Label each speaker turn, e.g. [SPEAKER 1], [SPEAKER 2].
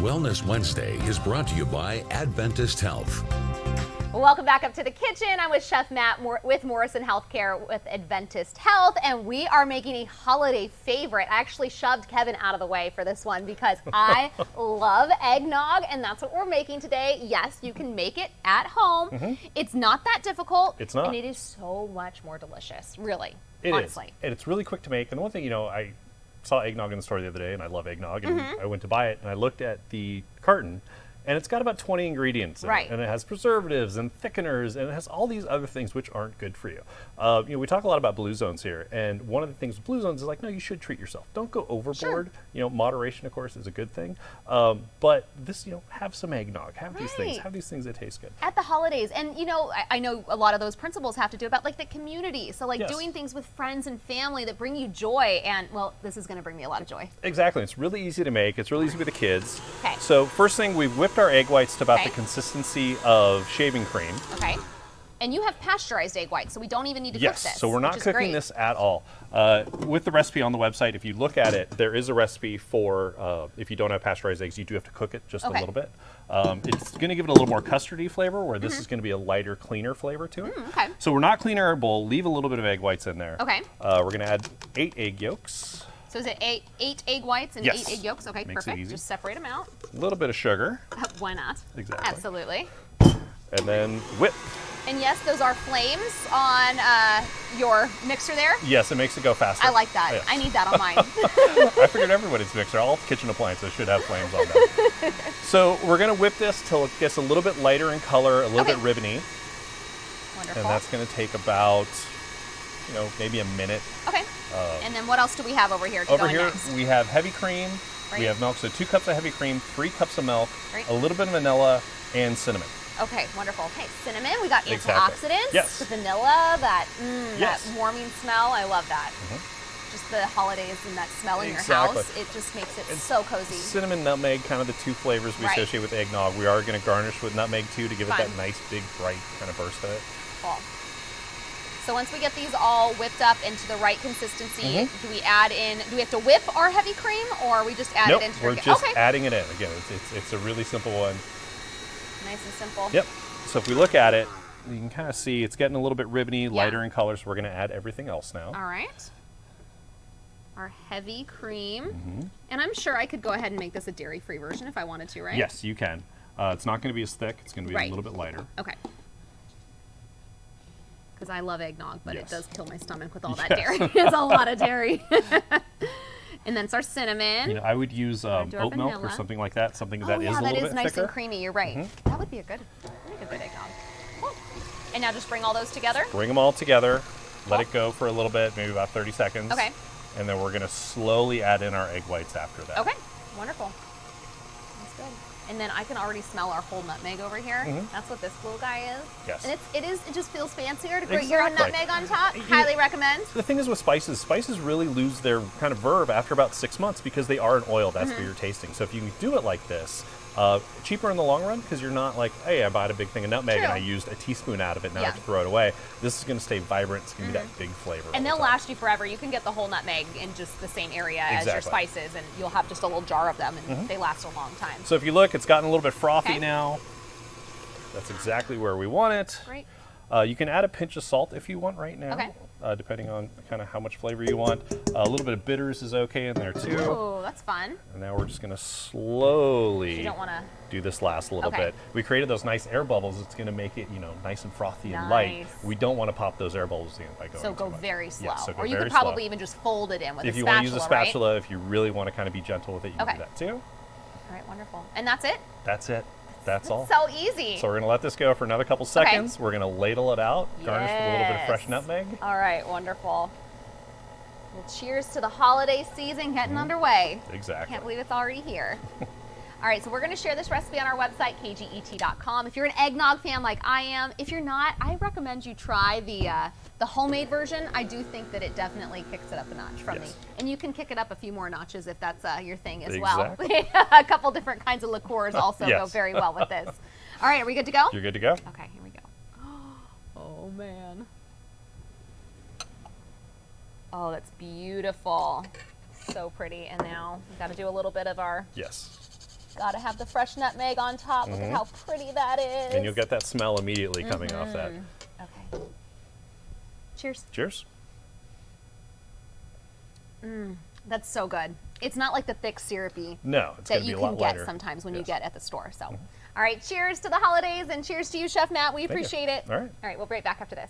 [SPEAKER 1] Wellness Wednesday is brought to you by Adventist Health.
[SPEAKER 2] Welcome back up to the kitchen. I'm with Chef Matt with Morrison Healthcare with Adventist Health, and we are making a holiday favorite. I actually shoved Kevin out of the way for this one because I love eggnog, and that's what we're making today. Yes, you can make it at home. It's not that difficult.
[SPEAKER 3] It's not.
[SPEAKER 2] And it is so much more delicious, really,
[SPEAKER 3] It
[SPEAKER 2] honestly.
[SPEAKER 3] is. And it's really quick to make. And the one thing, I saw eggnog in the store the other day, and I love eggnog, and I went to buy it, and I looked at the carton, and it's got about 20 ingredients in
[SPEAKER 2] Right.
[SPEAKER 3] it. And it has preservatives and thickeners, and it has all these other things which aren't good for you. We talk a lot about blue zones here, and one of the things with blue zones is like, no, you should treat yourself. Don't go overboard. Moderation, of course, is a good thing. But this, have some eggnog. Have these things.
[SPEAKER 2] Right.
[SPEAKER 3] Have these things that taste good.
[SPEAKER 2] At the holidays. And, I know a lot of those principles have to do about, the community. So,
[SPEAKER 3] Yes.
[SPEAKER 2] doing things with friends and family that bring you joy. And, well, this is going to bring me a lot of joy.
[SPEAKER 3] Exactly. It's really easy to make. It's really easy with the kids.
[SPEAKER 2] Okay.
[SPEAKER 3] So first thing, we've whipped our egg whites to about
[SPEAKER 2] Okay.
[SPEAKER 3] the consistency of shaving cream.
[SPEAKER 2] Okay. And you have pasteurized egg whites, so we don't even need to cook
[SPEAKER 3] Yes,
[SPEAKER 2] this.
[SPEAKER 3] so we're not
[SPEAKER 2] which is
[SPEAKER 3] cooking
[SPEAKER 2] great.
[SPEAKER 3] this at all. With the recipe on the website, if you look at it, there is a recipe for if you don't have pasteurized eggs, you do have to cook it just a
[SPEAKER 2] Okay.
[SPEAKER 3] little bit. It's going to give it a little more custardy flavor, where this is going to be a lighter, cleaner flavor to it.
[SPEAKER 2] Okay.
[SPEAKER 3] So we're not cleaning our bowl. Leave a little bit of egg whites in there.
[SPEAKER 2] Okay.
[SPEAKER 3] We're going to add 8 egg yolks,
[SPEAKER 2] So is it eight egg whites and
[SPEAKER 3] Yes.
[SPEAKER 2] 8 egg yolks? Okay,
[SPEAKER 3] Makes it
[SPEAKER 2] perfect.
[SPEAKER 3] easy.
[SPEAKER 2] Just separate them out.
[SPEAKER 3] a little bit of sugar,
[SPEAKER 2] Why not?
[SPEAKER 3] Exactly.
[SPEAKER 2] Absolutely.
[SPEAKER 3] and then whip.
[SPEAKER 2] And yes, those are flames on your mixer there.
[SPEAKER 3] Yes, it makes it go faster.
[SPEAKER 2] I like that.
[SPEAKER 3] Yes.
[SPEAKER 2] I need that on mine.
[SPEAKER 3] I figured everybody's mixer, all kitchen appliances should have flames on them. So we're going to whip this till it gets a little bit lighter in color, a little
[SPEAKER 2] Okay.
[SPEAKER 3] bit ribbony,
[SPEAKER 2] Wonderful.
[SPEAKER 3] and that's going to take about, maybe a minute.
[SPEAKER 2] Okay. And then what else do we have over here to
[SPEAKER 3] Over
[SPEAKER 2] go in
[SPEAKER 3] here
[SPEAKER 2] next?
[SPEAKER 3] we have heavy cream,
[SPEAKER 2] Right.
[SPEAKER 3] we have milk, so 2 cups of heavy cream, 3 cups of milk,
[SPEAKER 2] Right.
[SPEAKER 3] a little bit of vanilla, and cinnamon.
[SPEAKER 2] Okay, wonderful. Okay, cinnamon. We got
[SPEAKER 3] Exactly.
[SPEAKER 2] antioxidants.
[SPEAKER 3] Yes.
[SPEAKER 2] The vanilla, that
[SPEAKER 3] Yes.
[SPEAKER 2] that warming smell. I love that. Just the holidays and that smell in your
[SPEAKER 3] Exactly.
[SPEAKER 2] house. It just makes it so cozy.
[SPEAKER 3] Cinnamon, nutmeg, kind of the 2 flavors we
[SPEAKER 2] Right.
[SPEAKER 3] associate with eggnog. We are going to garnish with nutmeg too to give it
[SPEAKER 2] Fun.
[SPEAKER 3] that nice, big, bright kind of burst to it.
[SPEAKER 2] Cool. So once we get these all whipped up into the right consistency, do we have to whip our heavy cream, or we just add
[SPEAKER 3] Nope,
[SPEAKER 2] it into
[SPEAKER 3] we're
[SPEAKER 2] the
[SPEAKER 3] just
[SPEAKER 2] okay.
[SPEAKER 3] adding it in. Again, it's a really simple one.
[SPEAKER 2] Nice and simple.
[SPEAKER 3] Yep. So if we look at it, you can kind of see it's getting a little bit ribbony, lighter in color, so we're going to add everything else now.
[SPEAKER 2] All right. Our heavy cream. And I'm sure I could go ahead and make this a dairy-free version if I wanted to, right?
[SPEAKER 3] Yes, you can. It's not going to be as thick. It's going to be
[SPEAKER 2] Right.
[SPEAKER 3] a little bit lighter.
[SPEAKER 2] Okay. Because I love eggnog, but
[SPEAKER 3] Yes.
[SPEAKER 2] it does kill my stomach with all
[SPEAKER 3] Yes.
[SPEAKER 2] that dairy. It's a lot of dairy. And then it's our cinnamon.
[SPEAKER 3] I would use
[SPEAKER 2] do our
[SPEAKER 3] oat milk or
[SPEAKER 2] vanilla.
[SPEAKER 3] something like that, something
[SPEAKER 2] Oh
[SPEAKER 3] that is
[SPEAKER 2] yeah,
[SPEAKER 3] a
[SPEAKER 2] that
[SPEAKER 3] little
[SPEAKER 2] is
[SPEAKER 3] bit
[SPEAKER 2] nice
[SPEAKER 3] thicker.
[SPEAKER 2] and creamy. You're right. That would be a good eggnog. Cool. And now just bring all those together.
[SPEAKER 3] Bring them all together, let it go for a little bit, maybe about 30 seconds.
[SPEAKER 2] Okay.
[SPEAKER 3] And then we're going to slowly add in our egg whites after that.
[SPEAKER 2] Okay. Wonderful. That's good. And then I can already smell our whole nutmeg over here. That's what this little guy is.
[SPEAKER 3] Yes.
[SPEAKER 2] And it just feels fancier to grate your own
[SPEAKER 3] Exactly.
[SPEAKER 2] nutmeg on top.
[SPEAKER 3] You-
[SPEAKER 2] Highly recommend.
[SPEAKER 3] The thing is with spices really lose their kind of verve after about 6 months because they are an oil. That's what you're tasting. So if you do it like this, cheaper in the long run because you're not like, hey, I bought a big thing of nutmeg and
[SPEAKER 2] True.
[SPEAKER 3] I used a teaspoon out of it. Now I
[SPEAKER 2] Yeah.
[SPEAKER 3] have to throw it away. This is going to stay vibrant. It's going to be that big flavor.
[SPEAKER 2] And
[SPEAKER 3] all
[SPEAKER 2] they'll
[SPEAKER 3] the time.
[SPEAKER 2] last you forever. You can get the whole nutmeg in just the same area as your
[SPEAKER 3] Exactly.
[SPEAKER 2] spices, and you'll have just a little jar of them, and they last a long time.
[SPEAKER 3] So if you look, it's gotten a little bit frothy
[SPEAKER 2] Okay.
[SPEAKER 3] now. That's exactly where we want it.
[SPEAKER 2] Great.
[SPEAKER 3] You can add a pinch of salt if you want right now,
[SPEAKER 2] Okay.
[SPEAKER 3] Depending on kind of how much flavor you want. A little bit of bitters is okay in there too.
[SPEAKER 2] Oh, that's fun.
[SPEAKER 3] And now we're just going to slowly
[SPEAKER 2] You don't want to.
[SPEAKER 3] do this last little
[SPEAKER 2] Okay.
[SPEAKER 3] bit. We created those nice air bubbles. It's going to make it, nice and frothy and light.
[SPEAKER 2] Nice.
[SPEAKER 3] We don't want to pop those air bubbles in by going
[SPEAKER 2] So
[SPEAKER 3] too
[SPEAKER 2] go
[SPEAKER 3] much.
[SPEAKER 2] very slow.
[SPEAKER 3] Yes, so go
[SPEAKER 2] Or you
[SPEAKER 3] very
[SPEAKER 2] could probably
[SPEAKER 3] slow.
[SPEAKER 2] even just fold it in with
[SPEAKER 3] If
[SPEAKER 2] a
[SPEAKER 3] you
[SPEAKER 2] spatula,
[SPEAKER 3] want to use a
[SPEAKER 2] right?
[SPEAKER 3] spatula, if you really want to kind of be gentle with it, you can
[SPEAKER 2] Okay.
[SPEAKER 3] do that too.
[SPEAKER 2] All right, wonderful. And that's it?
[SPEAKER 3] That's it. That's all.
[SPEAKER 2] So easy.
[SPEAKER 3] So we're going to let this go for another couple seconds. We're going to ladle it out, garnish with a little bit of fresh
[SPEAKER 2] Yes.
[SPEAKER 3] nutmeg.
[SPEAKER 2] All right, wonderful. Well, cheers to the holiday season getting underway.
[SPEAKER 3] Exactly.
[SPEAKER 2] Can't believe it's already here. All right, so we're going to share this recipe on our website, kget.com. If you're an eggnog fan like I am, if you're not, I recommend you try the homemade version. I do think that it definitely kicks it up a notch from me.
[SPEAKER 3] Yes.
[SPEAKER 2] And you can kick it up a few more notches if that's your thing as
[SPEAKER 3] Exactly.
[SPEAKER 2] well. A couple different kinds of liqueurs also go
[SPEAKER 3] Yes.
[SPEAKER 2] very well with this. All right, are we good to go?
[SPEAKER 3] You're good to go.
[SPEAKER 2] Okay, here we go. Oh, man. Oh, that's beautiful. So pretty. And now we've got to do a little bit of our
[SPEAKER 3] Yes.
[SPEAKER 2] Gotta have the fresh nutmeg on top. Look at how pretty that is.
[SPEAKER 3] And you'll get that smell immediately coming off that.
[SPEAKER 2] Okay. Cheers.
[SPEAKER 3] Cheers.
[SPEAKER 2] That's so good. It's not like the thick syrupy
[SPEAKER 3] No, it's
[SPEAKER 2] that
[SPEAKER 3] going to be
[SPEAKER 2] you
[SPEAKER 3] a
[SPEAKER 2] can
[SPEAKER 3] lot
[SPEAKER 2] get
[SPEAKER 3] lighter.
[SPEAKER 2] sometimes when you
[SPEAKER 3] Yes.
[SPEAKER 2] get at the store. So, all right, cheers to the holidays and cheers to you, Chef Matt. We
[SPEAKER 3] Thank you.
[SPEAKER 2] appreciate it.
[SPEAKER 3] All right.
[SPEAKER 2] All right, we'll be right back after this.